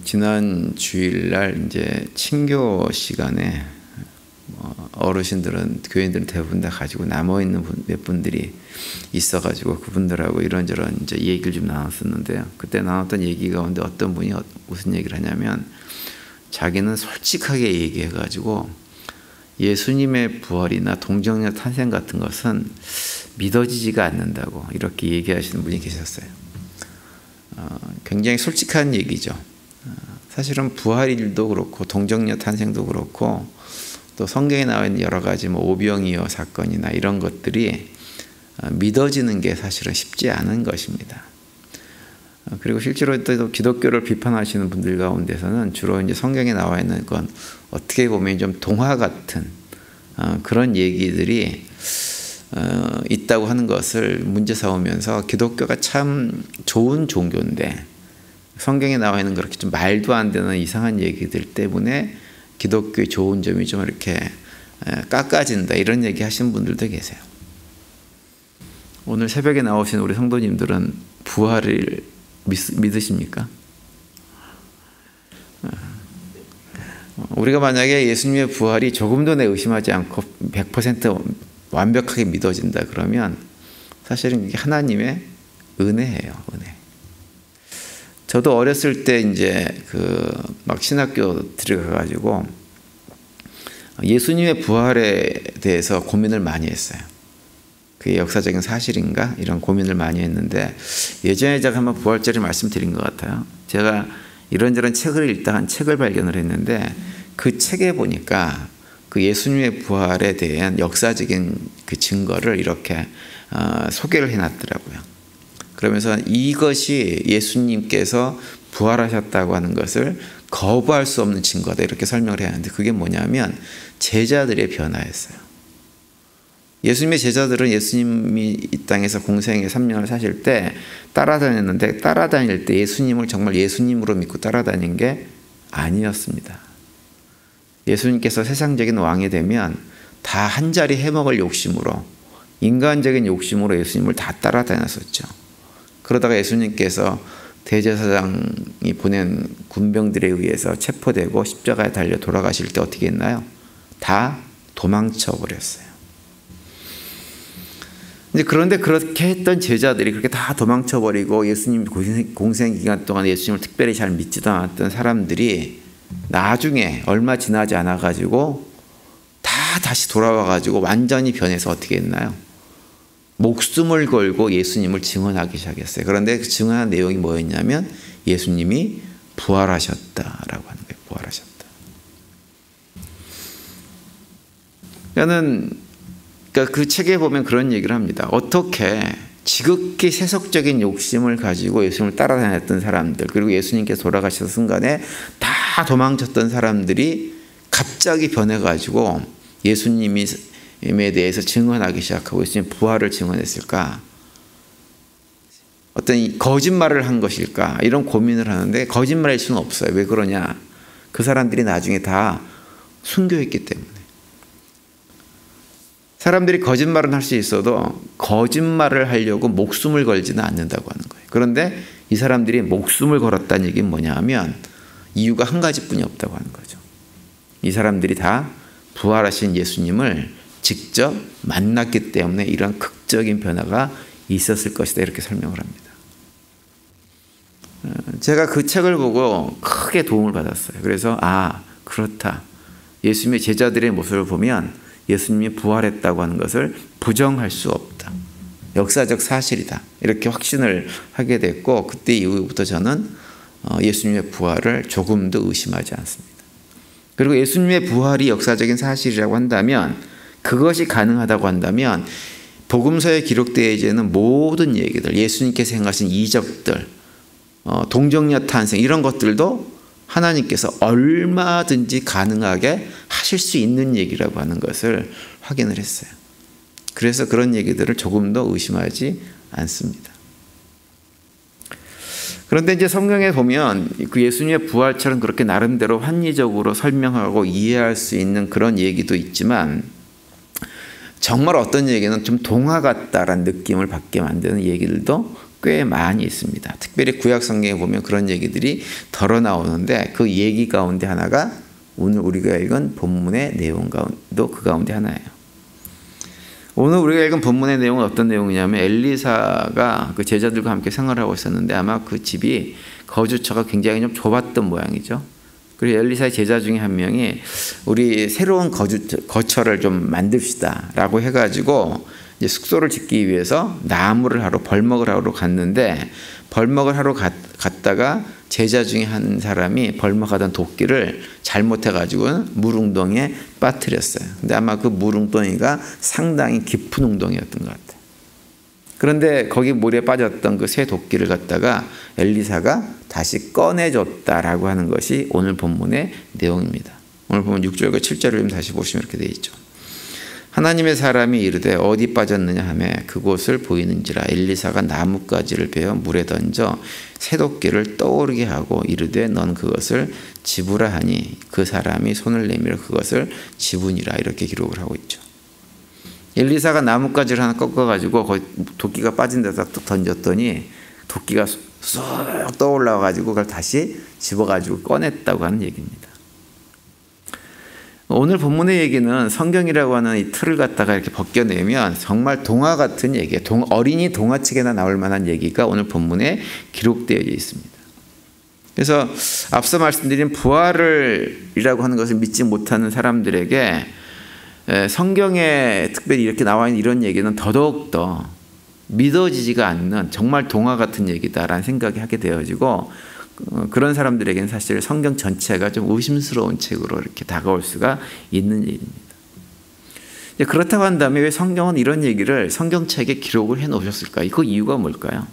지난 주일날 이제 친교 시간에 어르신들은 교인들은 대부분 다 가지고 남아 있는 몇 분들이 있어가지고 그분들하고 이런저런 이제 얘기를 좀 나눴었는데요. 그때 나눴던 얘기 가운데 어떤 분이 무슨 얘기를 하냐면 자기는 솔직하게 얘기해가지고 예수님의 부활이나 동정녀 탄생 같은 것은 믿어지지가 않는다고 이렇게 얘기하시는 분이 계셨어요. 굉장히 솔직한 얘기죠. 사실은 부활일도 그렇고 동정녀 탄생도 그렇고 또 성경에 나와 있는 여러 가지 오병이어 사건이나 이런 것들이 믿어지는 게 사실은 쉽지 않은 것입니다. 그리고 실제로 또 기독교를 비판하시는 분들 가운데서는 주로 이제 성경에 나와 있는 건 어떻게 보면 좀 동화 같은 그런 얘기들이 있다고 하는 것을 문제 삼으면서 기독교가 참 좋은 종교인데 성경에 나와 있는 그렇게 좀 말도 안 되는 이상한 얘기들 때문에 기독교의 좋은 점이 좀 이렇게 깎아진다 이런 얘기 하시는 분들도 계세요. 오늘 새벽에 나오신 우리 성도님들은 부활을 믿으십니까? 우리가 만약에 예수님의 부활이 조금도 의심하지 않고 100% 완벽하게 믿어진다 그러면 사실은 이게 하나님의 은혜예요, 은혜. 저도 어렸을 때 이제 막 신학교 들어가가지고 예수님의 부활에 대해서 고민을 많이 했어요. 그게 역사적인 사실인가? 이런 고민을 많이 했는데 예전에 제가 한번 부활절에 말씀드린 것 같아요. 제가 이런저런 책을 읽다 한 책을 발견을 했는데 그 책에 보니까 그 예수님의 부활에 대한 역사적인 그 증거를 이렇게 소개를 해놨더라고요. 그러면서 이것이 예수님께서 부활하셨다고 하는 것을 거부할 수 없는 증거다 이렇게 설명을 해야 하는데 그게 뭐냐면 제자들의 변화였어요. 예수님의 제자들은 예수님이 이 땅에서 공생애 3년을 사실 때 따라다녔는데 따라다닐 때 예수님을 정말 예수님으로 믿고 따라다닌 게 아니었습니다. 예수님께서 세상적인 왕이 되면 다 한 자리 해먹을 욕심으로 인간적인 욕심으로 예수님을 다 따라다녔었죠. 그러다가 예수님께서 대제사장이 보낸 군병들에 의해서 체포되고 십자가에 달려 돌아가실 때 어떻게 했나요? 다 도망쳐 버렸어요. 이제 그런데 그렇게 했던 제자들이 그렇게 다 도망쳐 버리고 예수님 공생 기간 동안 예수님을 특별히 잘 믿지도 않았던 사람들이 나중에 얼마 지나지 않아 가지고 다 다시 돌아와 가지고 완전히 변해서 어떻게 했나요? 목숨을 걸고 예수님을 증언하기 시작했어요. 그런데 그 증언한 내용이 뭐였냐면 예수님이 부활하셨다라고 하는 거예요. 부활하셨다. 그러니까 그 책에 보면 그런 얘기를 합니다. 어떻게 지극히 세속적인 욕심을 가지고 예수님을 따라다녔던 사람들 그리고 예수님께서 돌아가셨던 순간에 다 도망쳤던 사람들이 갑자기 변해가지고 예수님에 대해서 증언하기 시작하고 예수님 부활을 증언했을까? 어떤 거짓말을 한 것일까? 이런 고민을 하는데 거짓말할 수는 없어요. 왜 그러냐? 그 사람들이 나중에 다 순교했기 때문에. 사람들이 거짓말은 할 수 있어도 거짓말을 하려고 목숨을 걸지는 않는다고 하는 거예요. 그런데 이 사람들이 목숨을 걸었다는 얘기는 뭐냐 하면 이유가 한 가지뿐이 없다고 하는 거죠. 이 사람들이 다 부활하신 예수님을 직접 만났기 때문에 이런 극적인 변화가 있었을 것이다 이렇게 설명을 합니다. 제가 그 책을 보고 크게 도움을 받았어요. 그래서 그렇다. 예수님의 제자들의 모습을 보면 예수님이 부활했다고 하는 것을 부정할 수 없다. 역사적 사실이다. 이렇게 확신을 하게 됐고 그때 이후부터 저는 예수님의 부활을 조금도 의심하지 않습니다. 그리고 예수님의 부활이 역사적인 사실이라고 한다면 그것이 가능하다고 한다면 복음서에 기록되어 있는 모든 얘기들 예수님께서 행하신 이적들 동정녀 탄생 이런 것들도 하나님께서 얼마든지 가능하게 하실 수 있는 얘기라고 하는 것을 확인을 했어요. 그래서 그런 얘기들을 조금도 의심하지 않습니다. 그런데 이제 성경에 보면 그 예수님의 부활처럼 그렇게 나름대로 합리적으로 설명하고 이해할 수 있는 그런 얘기도 있지만 정말 어떤 얘기는 좀 동화 같다라는 느낌을 받게 만드는 얘기들도 꽤 많이 있습니다. 특별히 구약 성경에 보면 그런 얘기들이 덜어 나오는데 그 얘기 가운데 하나가 오늘 우리가 읽은 본문의 내용 가운데도 그 가운데 하나예요. 오늘 우리가 읽은 본문의 내용은 어떤 내용이냐면 엘리사가 그 제자들과 함께 생활하고 있었는데 아마 그 집이 거주처가 굉장히 좀 좁았던 모양이죠. 그리고 엘리사의 제자 중에 한 명이 우리 새로운 거처를 좀 만듭시다 라고 해가지고 이제 숙소를 짓기 위해서 나무를 하러 벌목을 하러 갔는데 벌목을 하러 갔다가 제자 중에 한 사람이 벌목하던 도끼를 잘못해가지고 물웅덩이에 빠뜨렸어요. 근데 아마 그 물웅덩이가 상당히 깊은 웅덩이였던 것 같아요. 그런데 거기 물에 빠졌던 그 새 도끼를 갖다가 엘리사가 다시 꺼내줬다라고 하는 것이 오늘 본문의 내용입니다. 오늘 보면 6절과 7절을 다시 보시면 이렇게 되어 있죠. 하나님의 사람이 이르되 어디 빠졌느냐 하매 그곳을 보이는지라 엘리사가 나뭇가지를 베어 물에 던져 새도끼를 떠오르게 하고 이르되 넌 그것을 집으라 하니 그 사람이 손을 내밀어 그것을 집으니라 이렇게 기록을 하고 있죠. 엘리사가 나뭇가지를 하나 꺾어가지고 거기 도끼가 빠진 데다 뚝 던졌더니 도끼가 쑥 떠올라가지고 그걸 다시 집어가지고 꺼냈다고 하는 얘기입니다. 오늘 본문의 얘기는 성경이라고 하는 이 틀을 갖다가 이렇게 벗겨내면 정말 동화 같은 얘기, 어린이 동화책에나 나올 만한 얘기가 오늘 본문에 기록되어 있습니다. 그래서 앞서 말씀드린 부활이라고 하는 것을 믿지 못하는 사람들에게 성경에 특별히 이렇게 나와 있는 이런 얘기는 더더욱더 믿어지지가 않는 정말 동화 같은 얘기다라는 생각이 하게 되어지고 그런 사람들에게는 사실 성경 전체가 좀 의심스러운 책으로 이렇게 다가올 수가 있는 일입니다. 그렇다고 한다면 왜 성경은 이런 얘기를 성경책에 기록을 해 놓으셨을까? 그 이유가 뭘까요?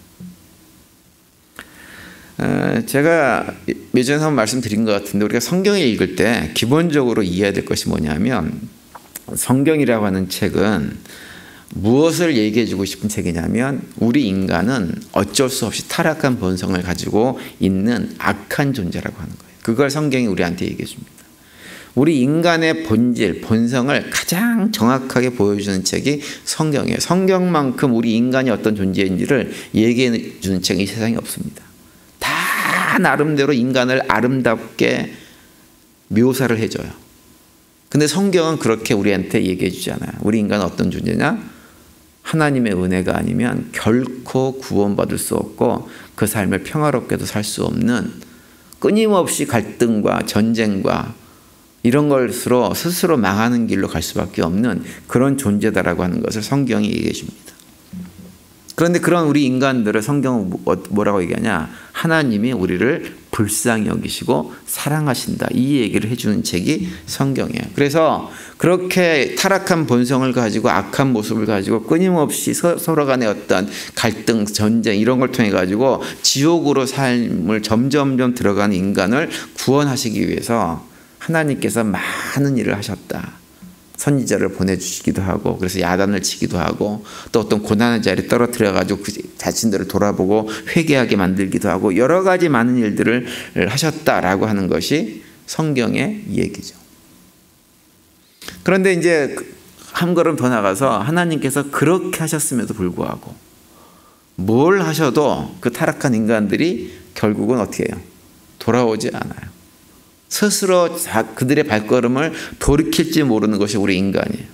제가 예전에 한번 말씀드린 것 같은데 우리가 성경을 읽을 때 기본적으로 이해해야 될 것이 뭐냐면 성경이라고 하는 책은 무엇을 얘기해 주고 싶은 책이냐면 우리 인간은 어쩔 수 없이 타락한 본성을 가지고 있는 악한 존재라고 하는 거예요. 그걸 성경이 우리한테 얘기해 줍니다. 우리 인간의 본질, 본성을 가장 정확하게 보여주는 책이 성경이에요. 성경만큼 우리 인간이 어떤 존재인지를 얘기해 주는 책이 이 세상에 없습니다. 다 나름대로 인간을 아름답게 묘사를 해줘요. 근데 성경은 그렇게 우리한테 얘기해 주지 않아요. 우리 인간은 어떤 존재냐? 하나님의 은혜가 아니면 결코 구원받을 수 없고 그 삶을 평화롭게도 살 수 없는 끊임없이 갈등과 전쟁과 이런 것으로 스스로 망하는 길로 갈 수밖에 없는 그런 존재다라고 하는 것을 성경이 얘기해 줍니다. 그런데 그런 우리 인간들을 성경은 뭐라고 얘기하냐? 하나님이 우리를 불쌍히 여기시고 사랑하신다. 이 얘기를 해주는 책이 성경이에요. 그래서 그렇게 타락한 본성을 가지고 악한 모습을 가지고 끊임없이 서로 간의 어떤 갈등, 전쟁 이런 걸 통해 가지고 지옥으로 삶을 점점점 들어가는 인간을 구원하시기 위해서 하나님께서 많은 일을 하셨다. 선지자를 보내주시기도 하고 그래서 야단을 치기도 하고 또 어떤 고난의 자리에 떨어뜨려가지고 그 자신들을 돌아보고 회개하게 만들기도 하고 여러 가지 많은 일들을 하셨다라고 하는 것이 성경의 얘기죠. 그런데 이제 한 걸음 더 나가서 하나님께서 그렇게 하셨음에도 불구하고 뭘 하셔도 그 타락한 인간들이 결국은 어떻게 해요? 돌아오지 않아요. 스스로 그들의 발걸음을 돌이킬지 모르는 것이 우리 인간이에요.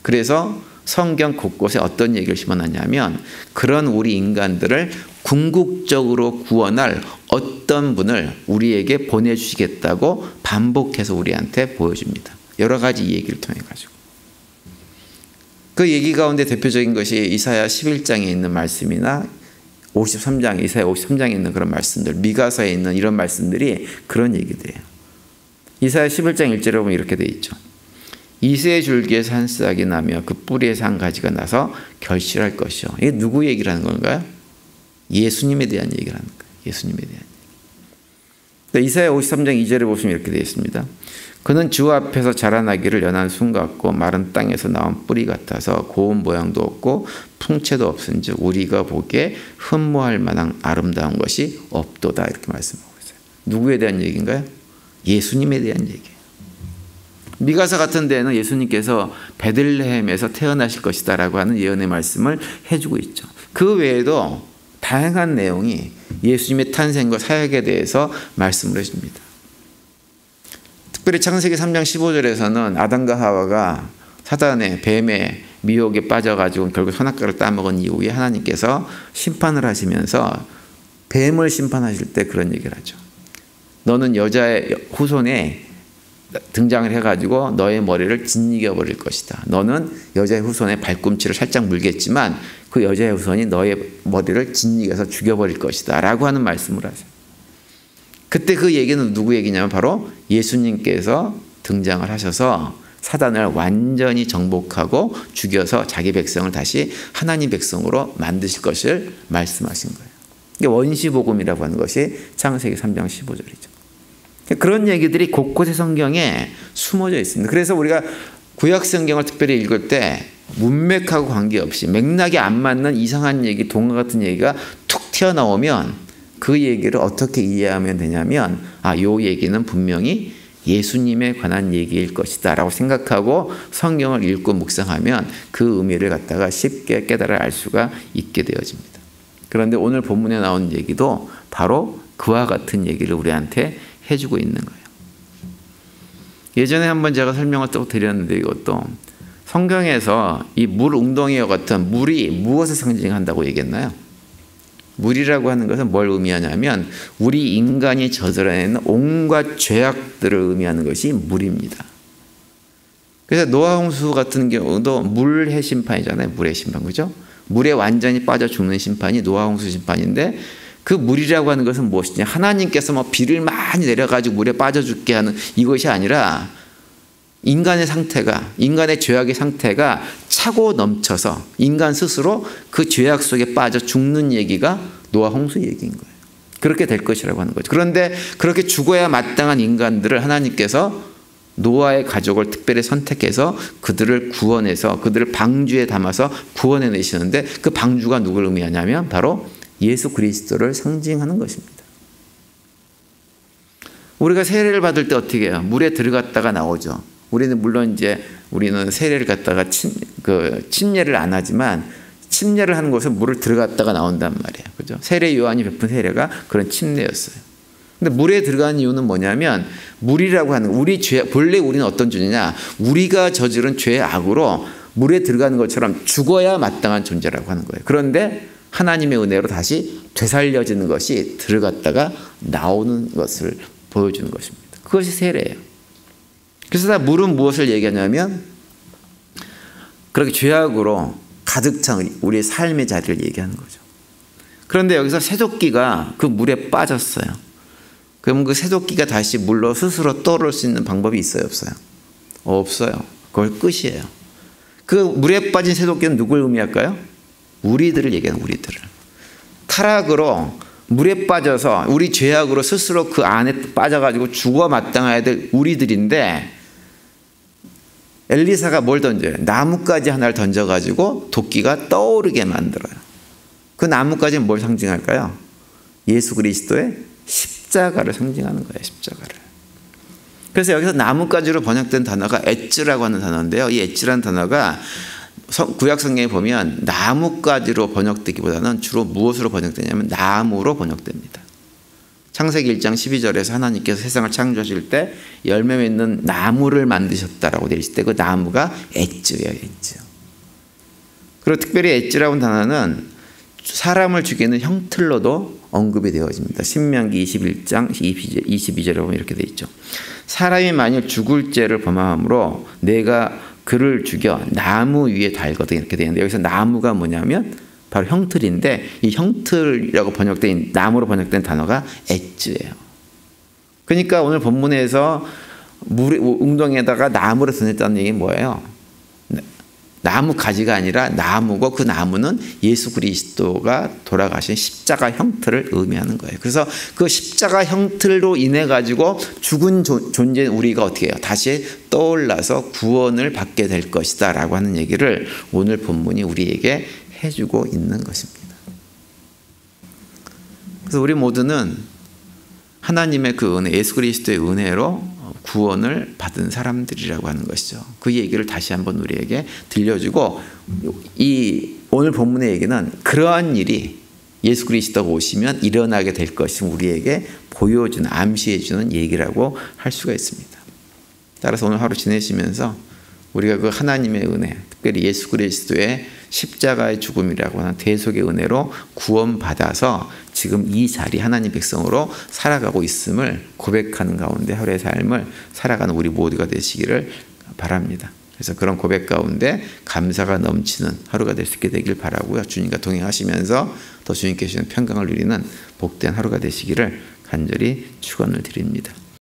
그래서 성경 곳곳에 어떤 얘기를 심어놨냐면 그런 우리 인간들을 궁극적으로 구원할 어떤 분을 우리에게 보내주시겠다고 반복해서 우리한테 보여줍니다. 여러 가지 얘기를 통해 가지고. 그 얘기 가운데 대표적인 것이 이사야 11장에 있는 말씀이나 53장, 이사야 53장에 있는 그런 말씀들, 미가서에 있는 이런 말씀들이 그런 얘기들이에요. 이사야 11장 1절에 보면 이렇게 돼 있죠. 이새의 줄기에서 한 싹이 나며 그 뿌리에서 한 가지가 나서 결실할 것이요. 이게 누구 얘기를 하는 건가요? 예수님에 대한 얘기를 하는 거예요. 예수님에 대한 얘기. 이사야 53장 2절에 보시면 이렇게 되어 있습니다. 그는 주 앞에서 자라나기를 연한 순 같고 마른 땅에서 나온 뿌리 같아서 고운 모양도 없고 풍채도 없은즉 우리가 보기에 흠모할 만한 아름다운 것이 없도다. 이렇게 말씀하고 있어요. 누구에 대한 얘기인가요? 예수님에 대한 얘기예요. 미가서 같은 데는 예수님께서 베들레헴에서 태어나실 것이다 라고 하는 예언의 말씀을 해주고 있죠. 그 외에도 다양한 내용이 예수님의 탄생과 사역에 대해서 말씀을 해줍니다. 특별히 창세기 3장 15절에서는 아담과 하와가 사단의 뱀의 미혹에 빠져가지고 결국 선악과를 따먹은 이후에 하나님께서 심판을 하시면서 뱀을 심판하실 때 그런 얘기를 하죠. 너는 여자의 후손에 등장을 해가지고 너의 머리를 짓이겨 버릴 것이다. 너는 여자의 후손의 발꿈치를 살짝 물겠지만 그 여자의 후손이 너의 머리를 짓이겨서 죽여버릴 것이다 라고 하는 말씀을 하세요. 그때 그 얘기는 누구 얘기냐면 바로 예수님께서 등장을 하셔서 사단을 완전히 정복하고 죽여서 자기 백성을 다시 하나님 백성으로 만드실 것을 말씀하신 거예요. 이게 원시복음이라고 하는 것이 창세기 3장 15절이죠. 그런 얘기들이 곳곳에 성경에 숨어져 있습니다. 그래서 우리가 구약 성경을 특별히 읽을 때 문맥하고 관계없이 맥락이 안 맞는 이상한 얘기, 동화 같은 얘기가 툭 튀어나오면 그 얘기를 어떻게 이해하면 되냐면 요 얘기는 분명히 예수님에 관한 얘기일 것이다 라고 생각하고 성경을 읽고 묵상하면 그 의미를 갖다가 쉽게 깨달아 알 수가 있게 되어집니다. 그런데 오늘 본문에 나온 얘기도 바로 그와 같은 얘기를 우리한테 해주고 있는 거예요. 예전에 한번 제가 설명을 또 드렸는데 이것도 성경에서 이 물 웅덩이와 같은 물이 무엇을 상징한다고 얘기했나요? 물이라고 하는 것은 뭘 의미하냐면 우리 인간이 저질러내는 온갖 죄악들을 의미하는 것이 물입니다. 그래서 노아 홍수 같은 경우도 물의 심판이잖아요. 물의 심판, 그죠? 물에 완전히 빠져 죽는 심판이 노아 홍수 심판인데 그 물이라고 하는 것은 무엇이냐? 하나님께서 뭐 비를 많이 내려가지고 물에 빠져 죽게 하는 이것이 아니라 인간의 상태가, 인간의 죄악의 상태가 차고 넘쳐서 인간 스스로 그 죄악 속에 빠져 죽는 얘기가 노아 홍수 얘기인 거예요. 그렇게 될 것이라고 하는 거죠. 그런데 그렇게 죽어야 마땅한 인간들을 하나님께서 노아의 가족을 특별히 선택해서 그들을 구원해서 그들을 방주에 담아서 구원해 내시는데 그 방주가 누굴 의미하냐면 바로 예수 그리스도를 상징하는 것입니다. 우리가 세례를 받을 때 어떻게 해요? 물에 들어갔다가 나오죠. 우리는 물론 우리는 세례를 갖다가 침례를 안 하지만 침례를 하는 것은 물을 들어갔다가 나온단 말이에요. 그죠? 세례 요한이 베푼 세례가 그런 침례였어요. 근데 물에 들어가는 이유는 뭐냐면 물이라고 하는 우리 죄, 본래 우리는 어떤 존재냐? 우리가 저지른 죄의 악으로 물에 들어가는 것처럼 죽어야 마땅한 존재라고 하는 거예요. 그런데 하나님의 은혜로 다시 되살려지는 것이 들어갔다가 나오는 것을 보여주는 것입니다. 그것이 세례예요. 그래서 물은 무엇을 얘기하냐면 그렇게 죄악으로 가득 찬 우리의 삶의 자리를 얘기하는 거죠. 그런데 여기서 새도끼가 그 물에 빠졌어요. 그럼 그 새도끼가 다시 물로 스스로 떠오를 수 있는 방법이 있어요? 없어요? 없어요. 그걸 끝이에요. 그 물에 빠진 새도끼는 누굴 의미할까요? 우리들을 얘기하는 우리들을. 타락으로 물에 빠져서 우리 죄악으로 스스로 그 안에 빠져가지고 죽어 마땅해야 될 우리들인데 엘리사가 뭘 던져요? 나뭇가지 하나를 던져가지고 도끼가 떠오르게 만들어요. 그 나뭇가지는 뭘 상징할까요? 예수 그리스도의 십자가를 상징하는 거예요. 십자가를. 그래서 여기서 나뭇가지로 번역된 단어가 엣즈라고 하는 단어인데요. 이 엣즈라는 단어가 구약 성경에 보면 나뭇가지로 번역되기보다는 주로 무엇으로 번역되냐면 나무로 번역됩니다. 창세기 1장 12절에서 하나님께서 세상을 창조하실 때 열매 맺는 나무를 만드셨다라고 되어 있을 때 그 나무가 엣즈예요. 엣즈. 그리고 특별히 엣즈라고 하는 단어는 사람을 죽이는 형틀로도 언급이 되어집니다. 신명기 21장 22절에 보면 이렇게 되어 있죠. 사람이 만일 죽을 죄를 범함으로 내가 그를 죽여 나무 위에 달거든 이렇게 되는데 여기서 나무가 뭐냐면 바로 형틀인데 이 형틀이라고 번역된 나무로 번역된 단어가 엣즈예요. 그러니까 오늘 본문에서 웅덩이에다가 나무를 던졌다는 얘기는 뭐예요? 나무 가지가 아니라 나무고 그 나무는 예수 그리스도가 돌아가신 십자가 형틀을 의미하는 거예요. 그래서 그 십자가 형틀로 인해 가지고 죽은 존재인 우리가 어떻게 해요? 다시 떠올라서 구원을 받게 될 것이다 라고 하는 얘기를 오늘 본문이 우리에게 해주고 있는 것입니다. 그래서 우리 모두는 하나님의 그 은혜, 예수 그리스도의 은혜로 구원을 받은 사람들이라고 하는 것이죠. 그 얘기를 다시 한번 우리에게 들려주고 이 오늘 본문의 얘기는 그러한 일이 예수 그리스도가 오시면 일어나게 될 것을 우리에게 보여주는, 암시해주는 얘기라고 할 수가 있습니다. 따라서 오늘 하루 지내시면서 우리가 그 하나님의 은혜, 특별히 예수 그리스도의 십자가의 죽음이라고 하는 대속의 은혜로 구원받아서 지금 이 자리 하나님 백성으로 살아가고 있음을 고백하는 가운데 하루의 삶을 살아가는 우리 모두가 되시기를 바랍니다. 그래서 그런 고백 가운데 감사가 넘치는 하루가 될 수 있게 되길 바라고요. 주님과 동행하시면서 더 주님께 주시는 평강을 누리는 복된 하루가 되시기를 간절히 축원을 드립니다.